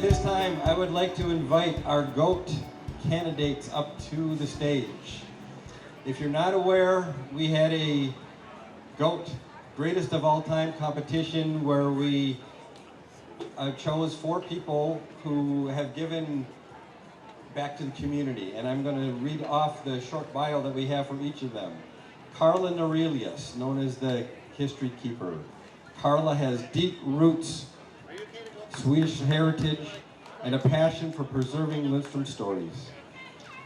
this time, I would like to invite our GOAT candidates up to the stage. If you're not aware, we had a GOAT, greatest of all time competition where we chose 4 people who have given back to the community. And I'm going to read off the short bio that we have for each of them. Carla Norelius, known as the history keeper. Carla has deep roots, Swedish heritage, and a passion for preserving Lindstrom stories.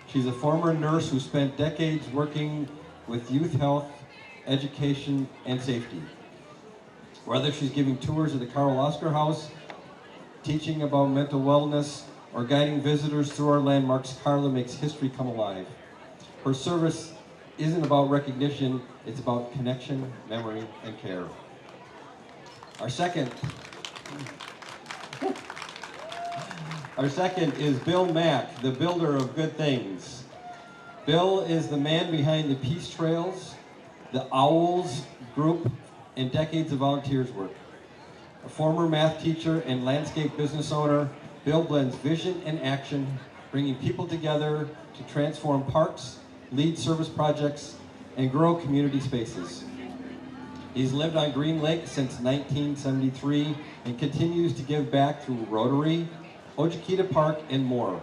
She's a former nurse who spent decades working with youth health, education, and safety. Whether she's giving tours of the Karl Oskar House, teaching about mental wellness, or guiding visitors through our landmarks, Carla makes history come alive. Her service isn't about recognition, it's about connection, memory, and care. Our second is Bill Mack, the builder of good things. Bill is the man behind the Peace Trails, the Owls group, and decades of volunteers work. A former math teacher and landscape business owner, Bill blends vision and action, bringing people together to transform parks, lead service projects, and grow community spaces. He's lived on Green Lake since 1973 and continues to give back through Rotary, Ojikita Park, and more.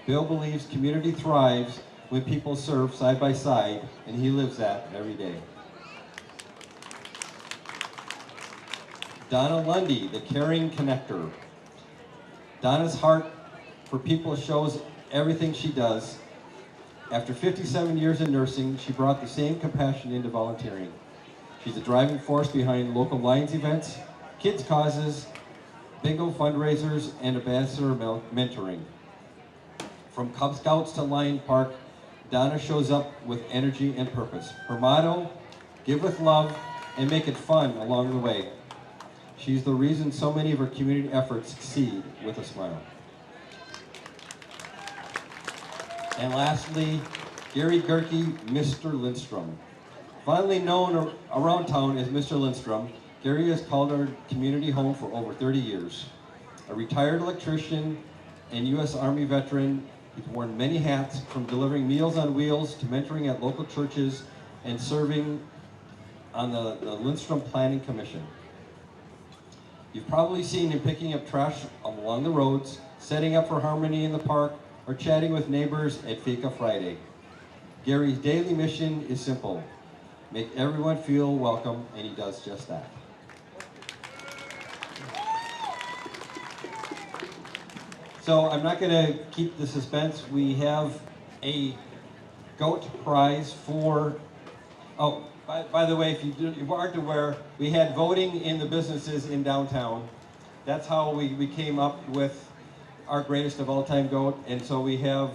Bill believes community thrives when people serve side by side, and he lives that every day. Donna Lundy, the caring connector. Donna's heart for people shows everything she does. After 57 years in nursing, she brought the same compassion into volunteering. She's a driving force behind local Lions events, kids' causes, bingo fundraisers, and ambassador mentoring. From Cub Scouts to Lion Park, Donna shows up with energy and purpose. Her motto, give with love and make it fun along the way. She's the reason so many of her community efforts succeed with a smile. And lastly, Gary Gerke, Mr. Lindstrom. Finally known around town as Mr. Lindstrom, Gary has called our community home for over 30 years. A retired electrician and U.S. Army veteran, he's worn many hats, from delivering Meals on Wheels to mentoring at local churches and serving on the Lindstrom Planning Commission. You've probably seen him picking up trash along the roads, setting up for harmony in the park, or chatting with neighbors at Fika Friday. Gary's daily mission is simple: make everyone feel welcome, and he does just that. So I'm not going to keep the suspense. We have a GOAT prize for, oh, by the way, if you aren't aware, we had voting in the businesses in downtown. That's how we came up with our greatest of all time GOAT. And so we have,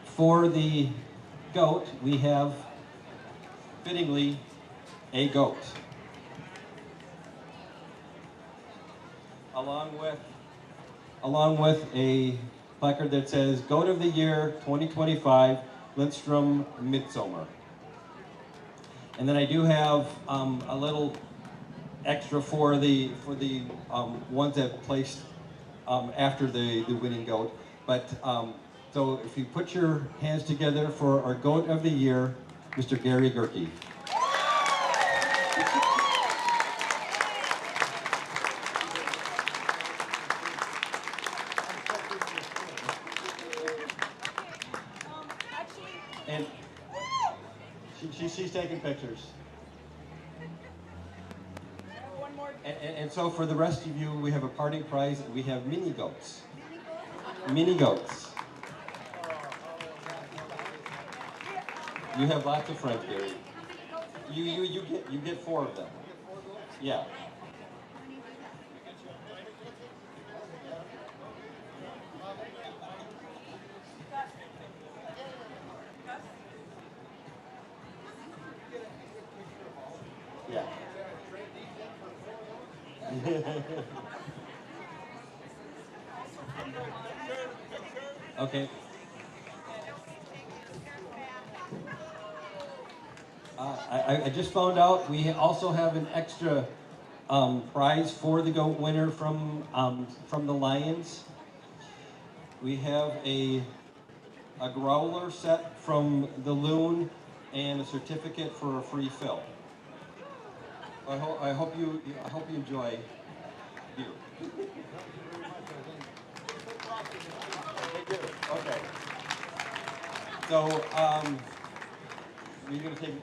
for the GOAT, we have, fittingly, a GOAT. Along with a placard that says, GOAT of the Year 2025, Lindstrom Midsommar. And then I do have a little extra for the ones that placed after the winning GOAT. But so if you put your hands together for our GOAT of the Year, Mr. Gary Gerke. And she's taking pictures. And so for the rest of you, we have a parting prize. We have mini goats. Mini goats. You have lots of friends, Gary. You get 4 of them. Yeah. Yeah. Okay. I just found out we also have an extra prize for the goat winner from the Lions. We have a growler set from the Loon and a certificate for a free fill. I hope you enjoy beer. Thank you. Okay. So you're gonna take.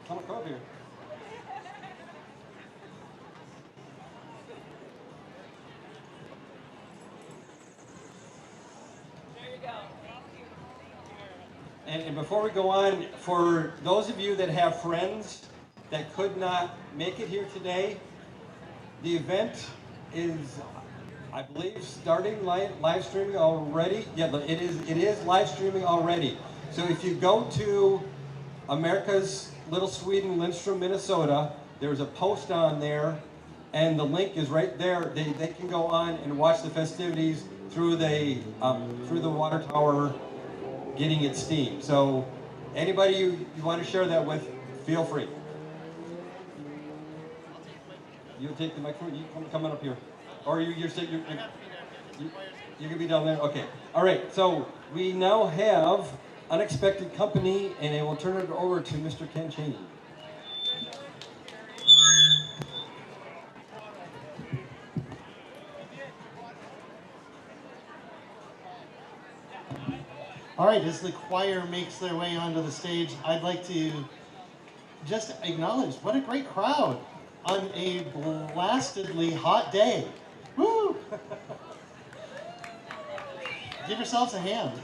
Come up here. And before we go on, for those of you that have friends that could not make it here today, the event is, I believe, starting live streaming already. Yeah, it is live streaming already. So if you go to America's Little Sweden, Lindstrom, Minnesota, there's a post on there, and the link is right there. They can go on and watch the festivities through the water tower, getting its steam. So anybody you want to share that with, feel free. You'll take the microphone. You coming up here, or you're gonna be down there. Okay. All right. So we now have unexpected company, and I will turn it over to Mr. Ken Cheney. All right, as the choir makes their way onto the stage, I'd like to just acknowledge what a great crowd on a blastedly hot day. Woo! Give yourselves a hand.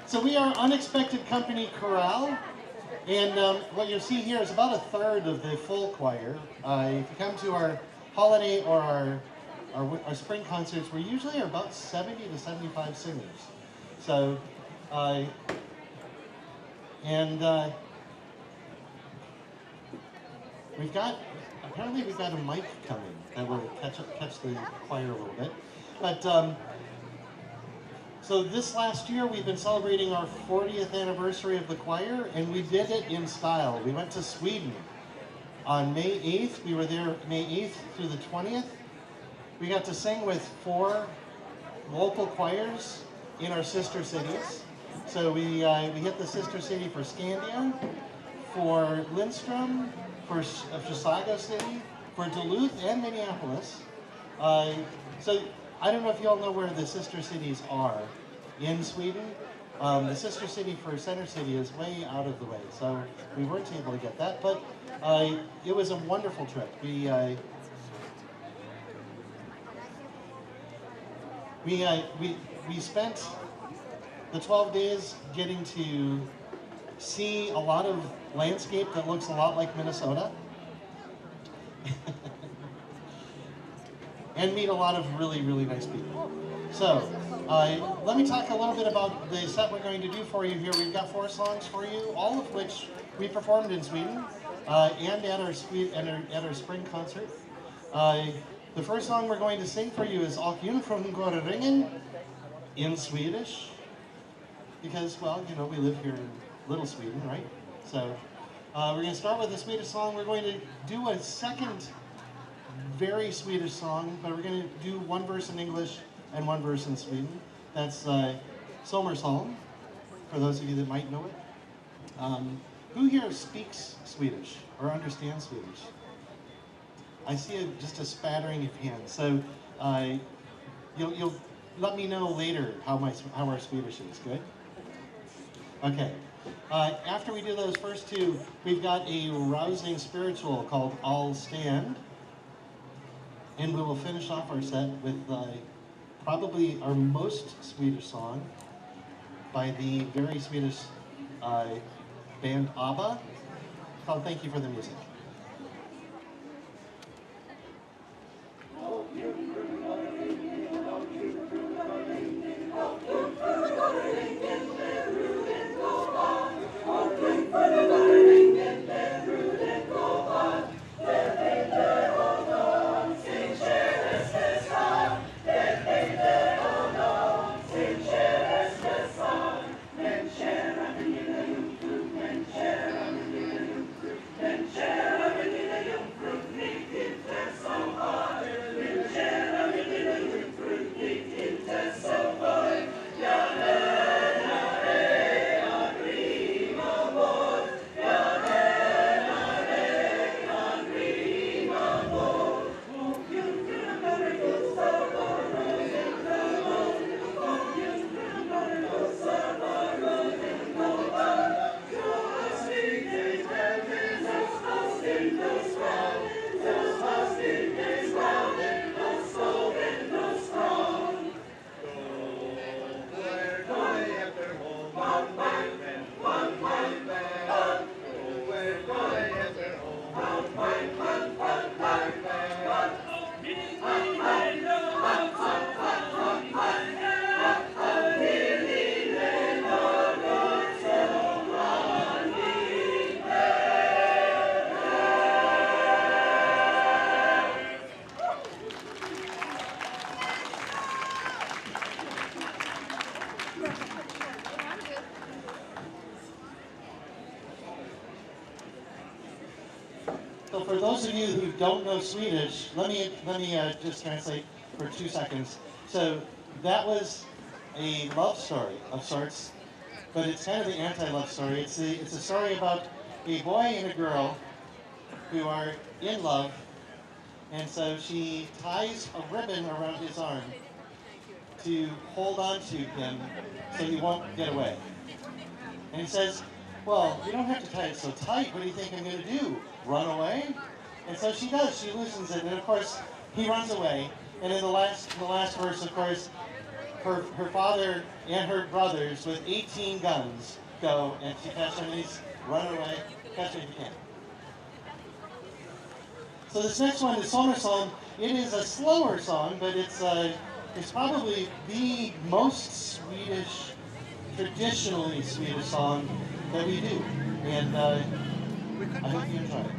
So we are Unexpected Company Chorale, and what you'll see here is about a third of the full choir. If you come to our holiday or our spring concerts, we usually are about 70 to 75 singers. So, apparently we've got a mic coming that will catch the choir a little bit. But, so this last year we've been celebrating our 40th anniversary of the choir, and we did it in style. We went to Sweden on May 8th. We were there May 8th through the 20th. We got to sing with 4 local choirs in our sister cities. So we hit the sister city for Scandia, for Lindstrom, for Chisago City, for Duluth and Minneapolis. So I don't know if you all know where the sister cities are in Sweden. The sister city for Center City is way out of the way, so we weren't able to get that, but it was a wonderful trip. We spent the 12 days getting to see a lot of landscape that looks a lot like Minnesota. And meet a lot of really, really nice people. So, let me talk a little bit about the set we're going to do for you here. We've got 4 songs for you, all of which we performed in Sweden and at our spring concert. The first song we're going to sing for you is Och Jungfrun går ringen in Swedish, because, well, you know, we live here in Little Sweden, right? So we're going to start with a Swedish song. We're going to do a second very Swedish song, but we're going to do 1 verse in English and 1 verse in Sweden. That's Sommarsalm, for those of you that might know it. Who here speaks Swedish or understands Swedish? I see just a spattering of hands. So you'll let me know later how our Swedish is. Good? Okay. After we do those first 2, we've got a rousing spiritual called I'll Stand. And we will finish off our set with probably our most Swedish song by the very Swedish band ABBA called Thank You for the Music. Share So for those of you who don't know Swedish, let me just translate for 2 seconds. So that was a love story of sorts, but it's kind of the anti-love story. It's a story about a boy and a girl who are in love, and so she ties a ribbon around his arm to hold on to him so he won't get away. And he says, well, you don't have to tie it so tight. What do you think I'm going to do? Run away? And so she does. She loosens it. And of course, he runs away. And in the last verse, of course, her father and her brothers with 18 guns go and she catches him and he's run away. Catch him if you can. So this next one is Sommarsång. It is a slower song, but it's probably the most Swedish, traditionally Swedish song that we do. And I hope you enjoy it.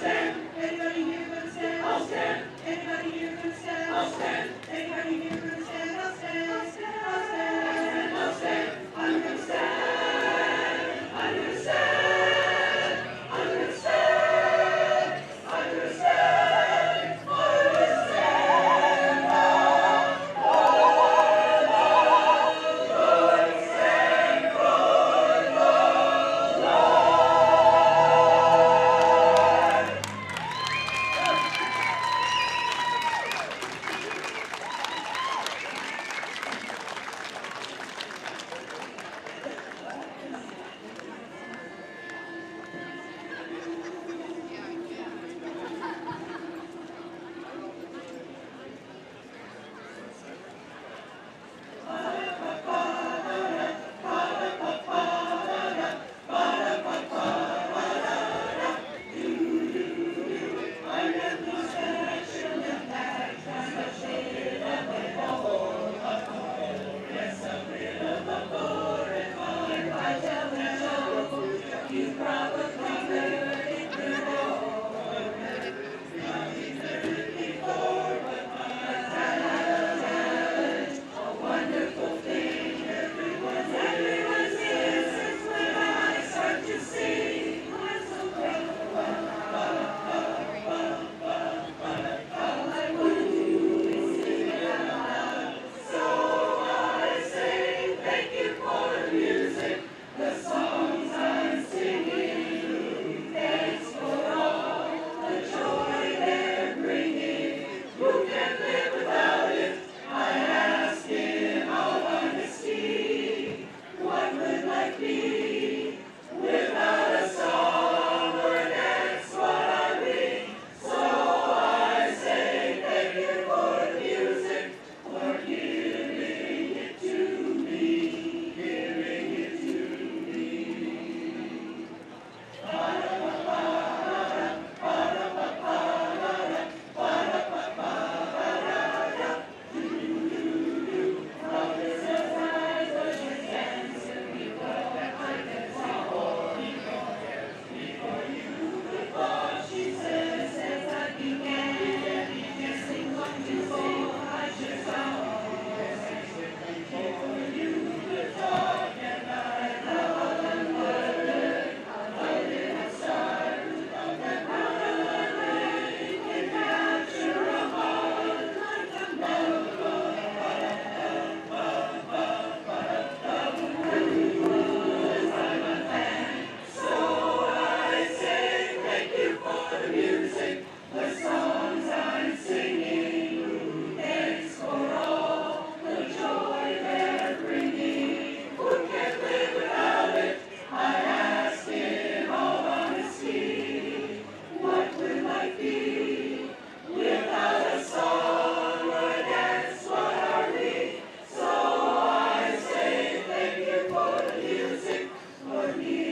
stand. Anybody here gonna stand? I'll stand. Anybody here gonna stand? I'll stand. Anybody here gonna stand? I'll stand. I'll stand. I'll stand. I'll stand. I'm gonna stand. I'm gonna stand. I'm gonna stand. I'm gonna stand. I'm gonna stand up for the Lord's sake, for the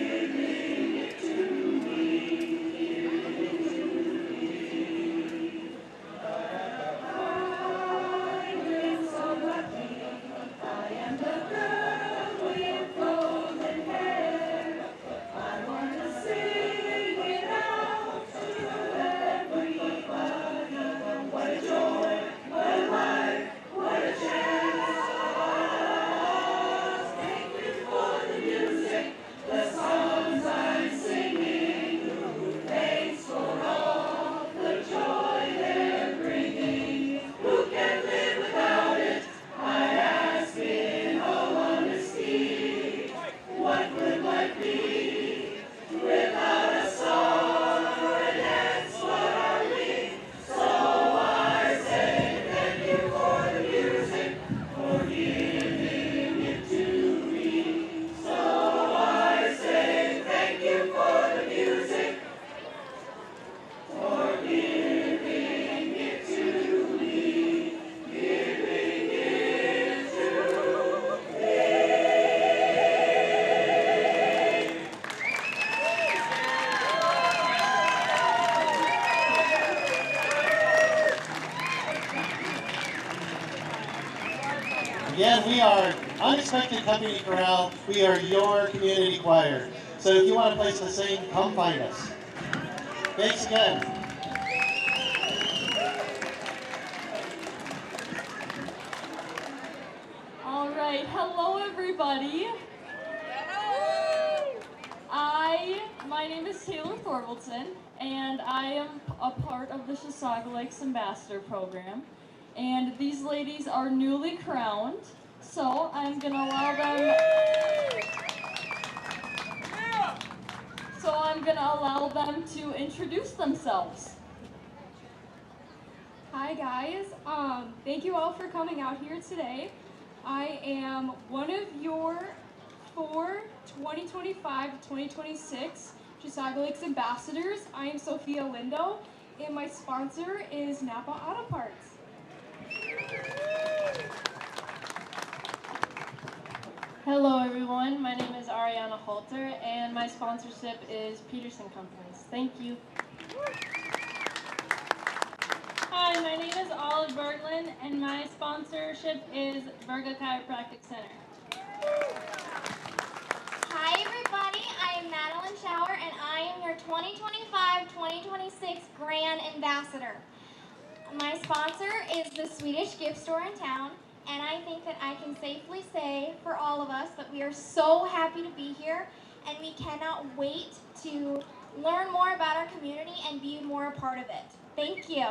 Again, we are Unexpected Company Chorale. We are your community choir. So if you want a place to sing, come find us. Thanks again. All right, hello everybody. My name is Taylor Thorvaldson, and I am a part of the Chisago Lakes Ambassador Program. And these ladies are newly crowned, so I'm gonna allow them to introduce themselves. Hi guys, thank you all for coming out here today. I am one of your 2025-2026 Chisago Lakes Ambassadors. I am Sophia Lindo, and my sponsor is Napa Auto Parts. Hello everyone, my name is Ariana Halter, and my sponsorship is Peterson Companies. Thank you. Hi, my name is Olive Berglund, and my sponsorship is Virga Chiropractic Center. Hi everybody, I am Madeline Schauer and I am your 2025-2026 Grand Ambassador. My sponsor is the Swedish gift store in town, and I think that I can safely say for all of us that we are so happy to be here and we cannot wait to learn more about our community and be more a part of it. Thank you.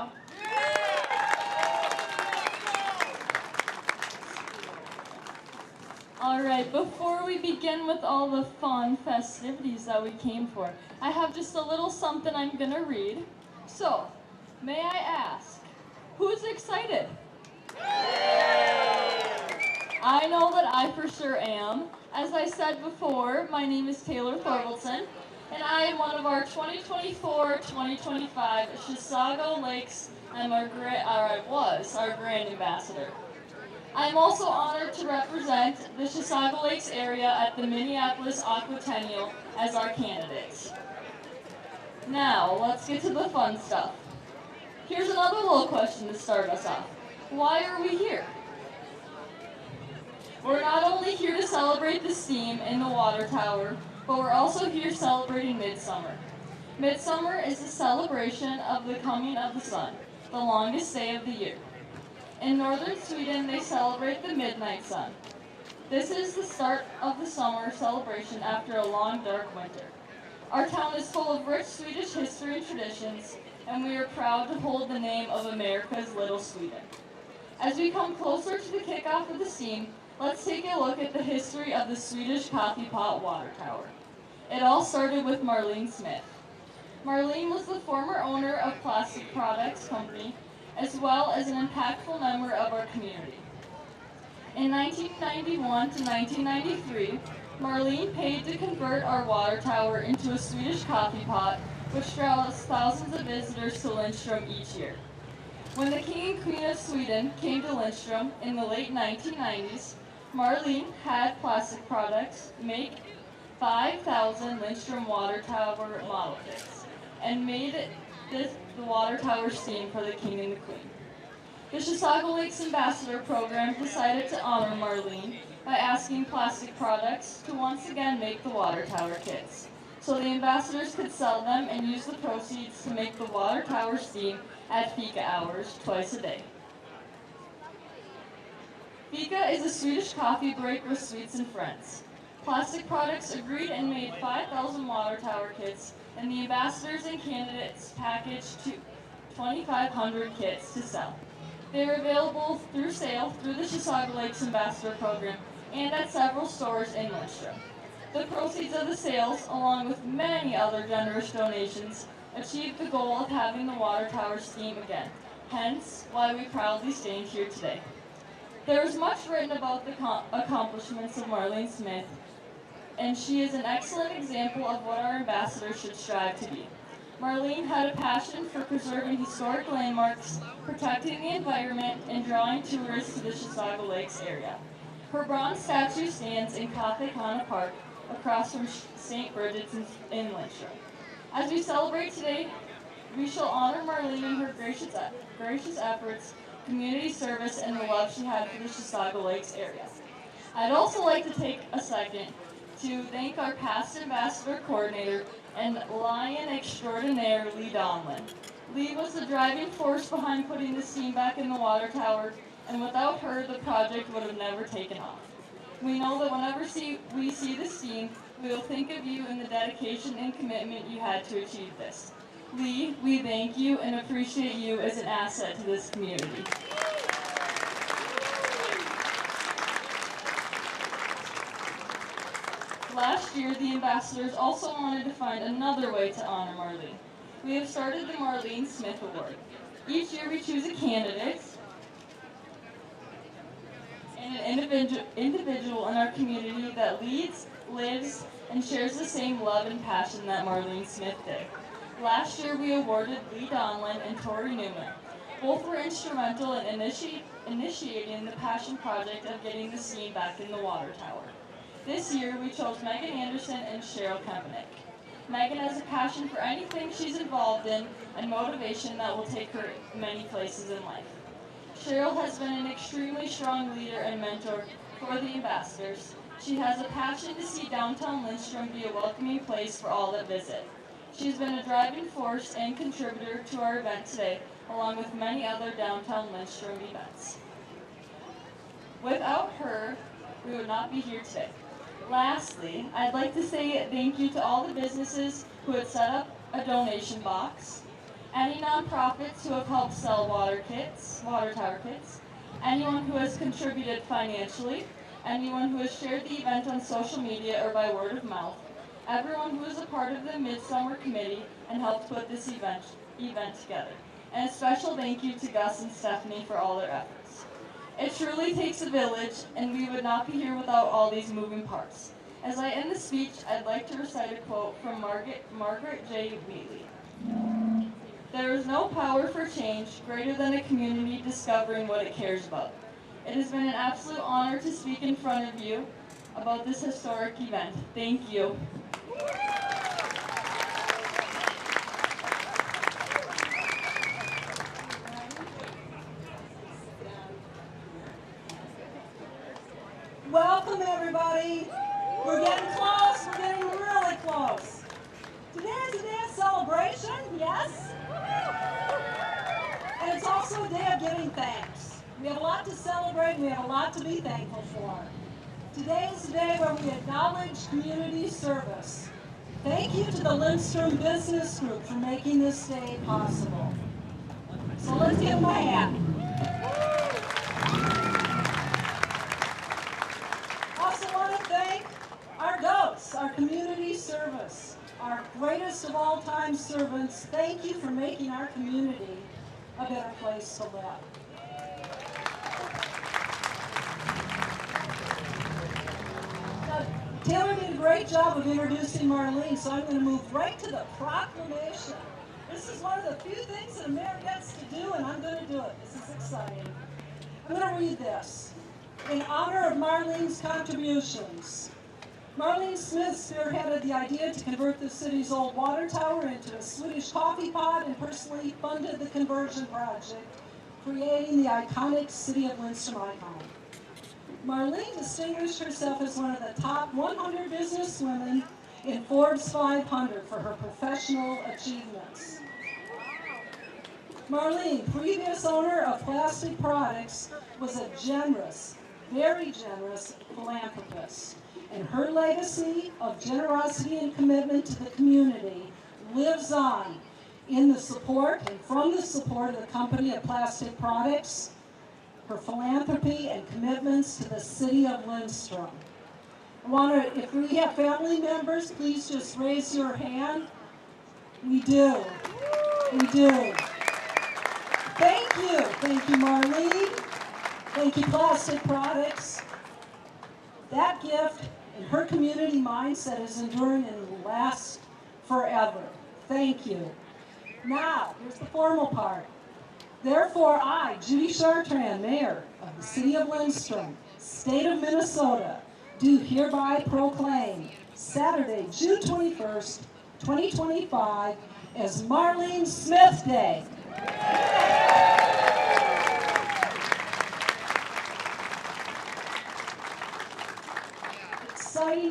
All right, before we begin with all the fun festivities that we came for, I have just a little something I'm gonna read. So, may I ask, who's excited? I know that I for sure am. As I said before, my name is Taylor Thorvaldson, and I am one of our 2024-2025 Chisago Lakes, I was our Grand Ambassador. I am also honored to represent the Chisago Lakes area at the Minneapolis Aquatennial as our candidates. Now, let's get to the fun stuff. Here's another little question to start us off. Why are we here? We're not only here to celebrate the steam in the water tower, but we're also here celebrating Midsummer. Midsummer is a celebration of the coming of the sun, the longest day of the year. In northern Sweden, they celebrate the midnight sun. This is the start of the summer celebration after a long, dark winter. Our town is full of rich Swedish history and traditions, and we are proud to hold the name of America's Little Sweden. As we come closer to the kickoff of the steam, let's take a look at the history of the Swedish coffee pot water tower. It all started with Marlene Smith. Marlene was the former owner of Plastic Products Company, as well as an impactful member of our community. In 1991 to 1993, Marlene paid to convert our water tower into a Swedish coffee pot, which draws thousands of visitors to Lindstrom each year. When the King and Queen of Sweden came to Lindstrom in the late 1990s, Marlene had Plastic Products make 5,000 Lindstrom water tower model kits and made the water tower steam for the King and the Queen. The Chisago Lakes Ambassador Program decided to honor Marlene by asking Plastic Products to once again make the water tower kits, so the ambassadors could sell them and use the proceeds to make the water tower steam at fika hours twice a day. Fika is a Swedish coffee break with sweets and friends. Plastic Products agreed and made 5,000 water tower kits, and the ambassadors and candidates packaged 2,500 kits to sell. They are available through sale through the Chisago Lakes Ambassador Program and at several stores in Lindstrom. The proceeds of the sales, along with many other generous donations, achieved the goal of having the water tower steam again, hence why we proudly stand here today. There is much written about the accomplishments of Marlene Smith, and she is an excellent example of what our ambassadors should strive to be. Marlene had a passion for preserving historic landmarks, protecting the environment, and drawing tourists to the Chisago Lakes area. Her bronze statue stands in Kathekana Park, across from St. Bridget's in Lindstrom. As we celebrate today, we shall honor Marlene and her gracious efforts, community service, and the love she had for the Chisago Lakes area. I'd also like to take a second to thank our past ambassador coordinator, and lion extraordinaire Lee Donlin. Lee was the driving force behind putting the steam back in the water tower, and without her, the project would have never taken off. We know that whenever we see the steam, we will think of you and the dedication and commitment you had to achieve this. Lee, we thank you and appreciate you as an asset to this community. Last year, the ambassadors also wanted to find another way to honor Marlene. We have started the Marlene Smith Award. Each year we choose a candidate and an individual in our community that leads, lives, and shares the same love and passion that Marlene Smith did. Last year we awarded Lee Donlin and Tori Newman. Both were instrumental in initiating the passion project of getting the steam back in the water tower. This year we chose Megan Anderson and Cheryl Kemenick. Megan has a passion for anything she's involved in and motivation that will take her many places in life. Cheryl has been an extremely strong leader and mentor for the ambassadors. She has a passion to see downtown Lindstrom be a welcoming place for all that visit. She's been a driving force and contributor to our event today, along with many other downtown Lindstrom events. Without her, we would not be here today. Lastly, I'd like to say thank you to all the businesses who had set up a donation box, any nonprofits who have helped sell water tower kits, anyone who has contributed financially, anyone who has shared the event on social media or by word of mouth, everyone who is a part of the Midsummer committee and helped put this event together. And a special thank you to Gus and Stephanie for all their efforts. It truly takes a village, and we would not be here without all these moving parts. As I end the speech, I'd like to recite a quote from Margaret J. Wheatley. There is no power for change greater than a community discovering what it cares about. It has been an absolute honor to speak in front of you about this historic event. Thank you. Welcome, everybody. We're getting close. We're getting really close. Today is a day of celebration, yes? And it's also a day of giving thanks. We have a lot to celebrate and we have a lot to be thankful for. Today is the day where we acknowledge community service. Thank you to the Lindstrom Business Group for making this day possible. So let's give them a hand. Our G.O.A.T, our community service, our greatest of all time servants, thank you for making our community a better place to live. Now, Taylor did a great job of introducing Marlene, so I'm going to move right to the proclamation. This is one of the few things that a mayor gets to do, and I'm going to do it. This is exciting. I'm going to read this. In honor of Marlene's contributions, Marlene Smith spearheaded the idea to convert the city's old water tower into a Swedish coffee pot and personally funded the conversion project, creating the iconic City of Lindstrom icon. Marlene distinguished herself as one of the top 100 businesswomen in Forbes 500 for her professional achievements. Marlene, previous owner of Plastic Products, was a generous, very generous philanthropist. And her legacy of generosity and commitment to the community lives on in the support and from the support of the company of Plastic Products, her philanthropy and commitments to the city of Lindstrom. If we have family members, please just raise your hand. We do. We do. Thank you, Marlene. Thank you, Plastic Products. That gift and her community mindset is enduring and will last forever. Thank you. Now, here's the formal part. Therefore, I, Judy Chartrand, Mayor of the City of Lindstrom, State of Minnesota, do hereby proclaim Saturday, June 21st, 2025 as Marlene Smith Day.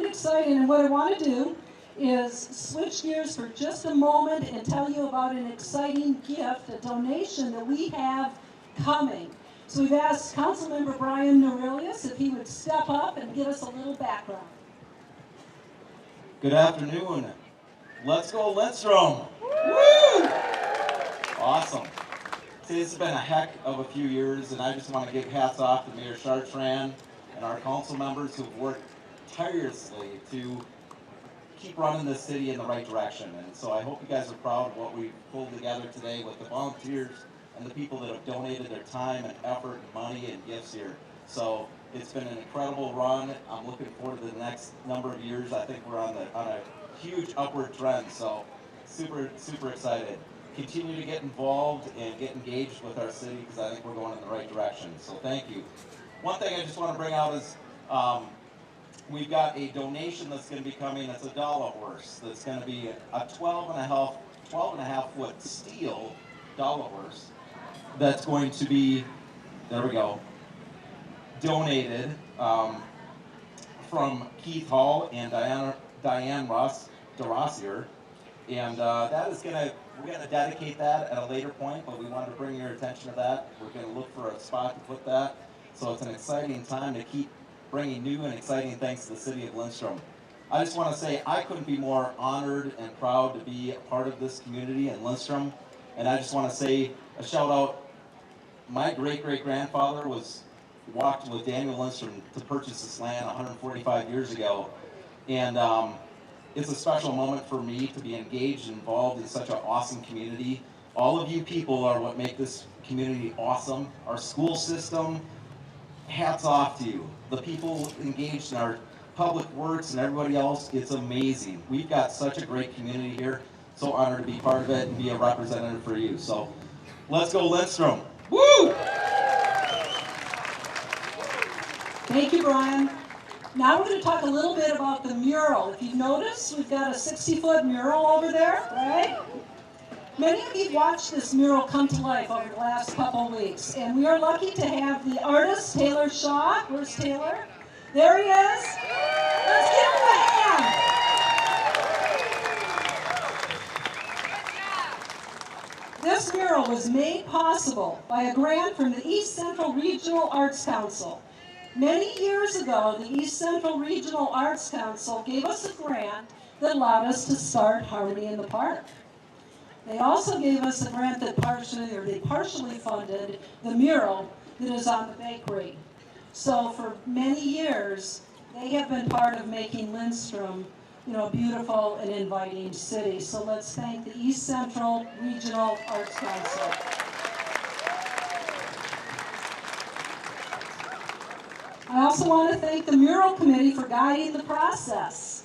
Exciting, and what I want to do is switch gears for just a moment and tell you about an exciting gift, a donation that we have coming. So we've asked Councilmember Brian Norelius if he would step up and give us a little background. Good afternoon. Let's go Lindstrom. Woo! Awesome. See, this has been a heck of a few years, and I just want to give hats off to Mayor Chartrand and our council members who've worked tirelessly to keep running this city in the right direction. And so I hope you guys are proud of what we've pulled together today with the volunteers and the people that have donated their time and effort and money and gifts here. So it's been an incredible run. I'm looking forward to the next number of years. I think we're on a huge upward trend. So super excited. Continue to get involved and get engaged with our city because I think we're going in the right direction. So thank you. One thing I just want to bring out is we've got a donation that's going to be coming. It's a dollar horse. That's going to be a 12 and a half foot steel dollar horse. That's going to be, there we go, donated from Keith Hall and Diane DeRossier. And that is we're gonna dedicate that at a later point, but we wanted to bring your attention to that. We're gonna look for a spot to put that. So it's an exciting time to keep bringing new and exciting things to the city of Lindstrom. I just want to say I couldn't be more honored and proud to be a part of this community in Lindstrom. And I just want to say a shout out. My great-great-grandfather walked with Daniel Lindstrom to purchase this land 145 years ago. And it's a special moment for me to be engaged and involved in such an awesome community. All of you people are what make this community awesome. Our school system, hats off to you. The people engaged in our public works and everybody else, it's amazing. We've got such a great community here. So honored to be part of it and be a representative for you. So let's go Lindstrom. Woo! Thank you, Brian. Now we're going to talk a little bit about the mural. If you notice, we've got a 60-foot mural over there, right? Many of you watched this mural come to life over the last couple of weeks, and we are lucky to have the artist, Taylor Shaw. Where's Taylor? There he is. Let's give him a hand. This mural was made possible by a grant from the East Central Regional Arts Council. Many years ago, the East Central Regional Arts Council gave us a grant that allowed us to start Harmony in the Park. They also gave us a grant that partially funded the mural that is on the bakery. So for many years, they have been part of making Lindstrom, a beautiful and inviting city. So let's thank the East Central Regional Arts Council. I also want to thank the Mural Committee for guiding the process.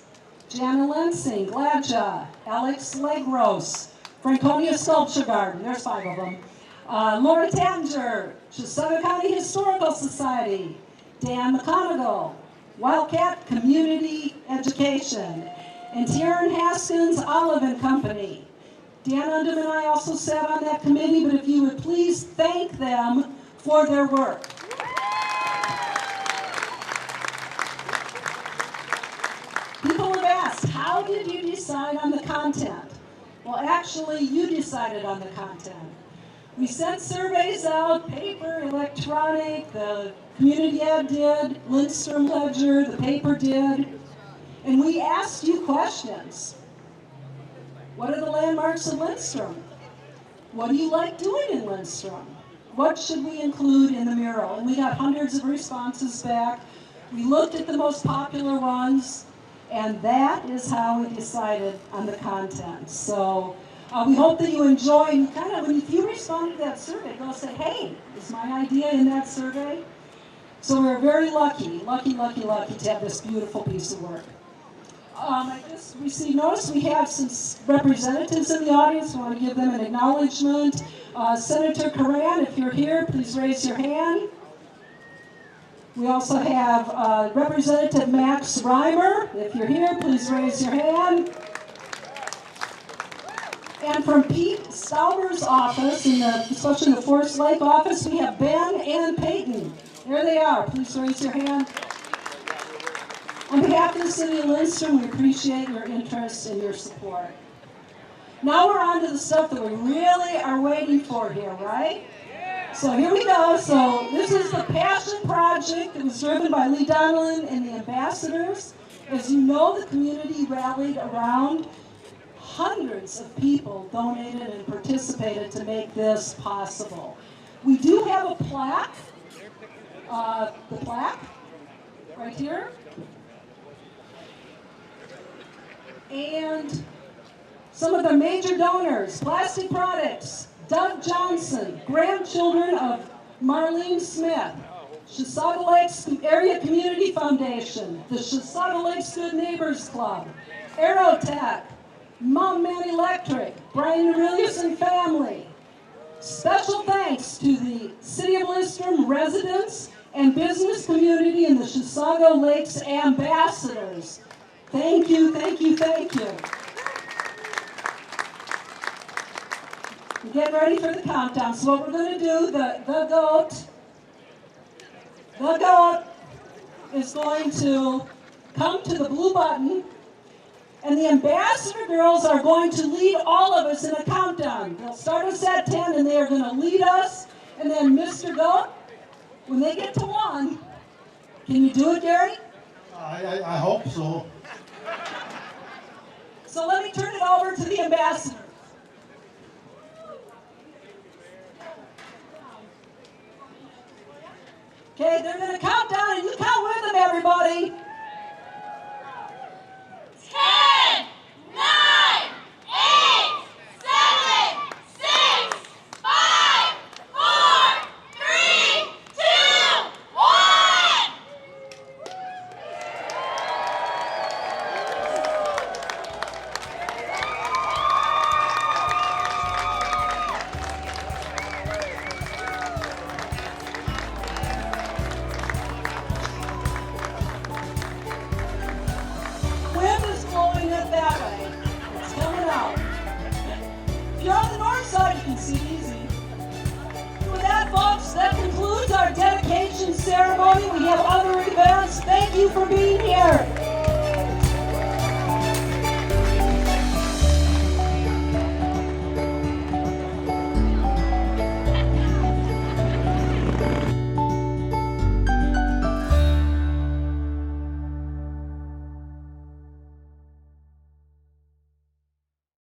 Jana Lensing, Gladja, Alex Legros, Franconia Sculpture Garden, there's 5 of them. Laura Tattinger, Chisago County Historical Society, Dan McConaughey, Wildcat Community Education, and Taryn Haskins Olive and Company. Dan Undum and I also sat on that committee, but if you would please thank them for their work. People have asked, how did you decide on the content? Well, actually, you decided on the content. We sent surveys out, paper, electronic, the community ed did, Lindstrom Ledger, the paper did, and we asked you questions. What are the landmarks of Lindstrom? What do you like doing in Lindstrom? What should we include in the mural? And we got hundreds of responses back. We looked at the most popular ones, and that is how we decided on the content. So we hope that you enjoy, and if you respond to that survey, they'll say, hey, is my idea in that survey? So we're very lucky to have this beautiful piece of work. I just received notice we have some representatives in the audience. I want to give them an acknowledgement. Senator Coran, if you're here, please raise your hand. We also have Representative Max Reimer. If you're here, please raise your hand. And from Pete Stauber's office, especially the Forest Lake office, we have Ben and Peyton. There they are. Please raise your hand. On behalf of the City of Lindstrom, we appreciate your interest and your support. Now we're on to the stuff that we really are waiting for here, right? So here we go. So this is the Passion Project that was driven by Lee Donelon and the ambassadors. As you know, the community rallied around. Hundreds of people donated and participated to make this possible. We do have a plaque. The plaque right here. And some of the major donors: Plastic Products, Doug Johnson, grandchildren of Marlene Smith, Chisago Lakes Area Community Foundation, the Chisago Lakes Good Neighbors Club, Aerotech, Mom Man Electric, Brian Aurelius and family. Special thanks to the City of Lindstrom residents and business community and the Chisago Lakes ambassadors. Thank you, thank you, thank you. We're getting ready for the countdown. So what we're going to do, the GO.A.T is going to come to the blue button, and the ambassador girls are going to lead all of us in a countdown. They'll start us at 10, and they are going to lead us, and then Mr. GO.A.T, when they get to 1, can you do it, Gary? I hope so. So let me turn it over to the ambassador. Okay, they're going to count down, and you count with them, everybody. 10, 9, 8, 7, 6, 5, 4, 3, 2, 1. Wind is blowing it that way. It's coming out. If you're on the north side, you can see easy. With that, folks, that concludes our dedication ceremony. We have other events. Thank you for being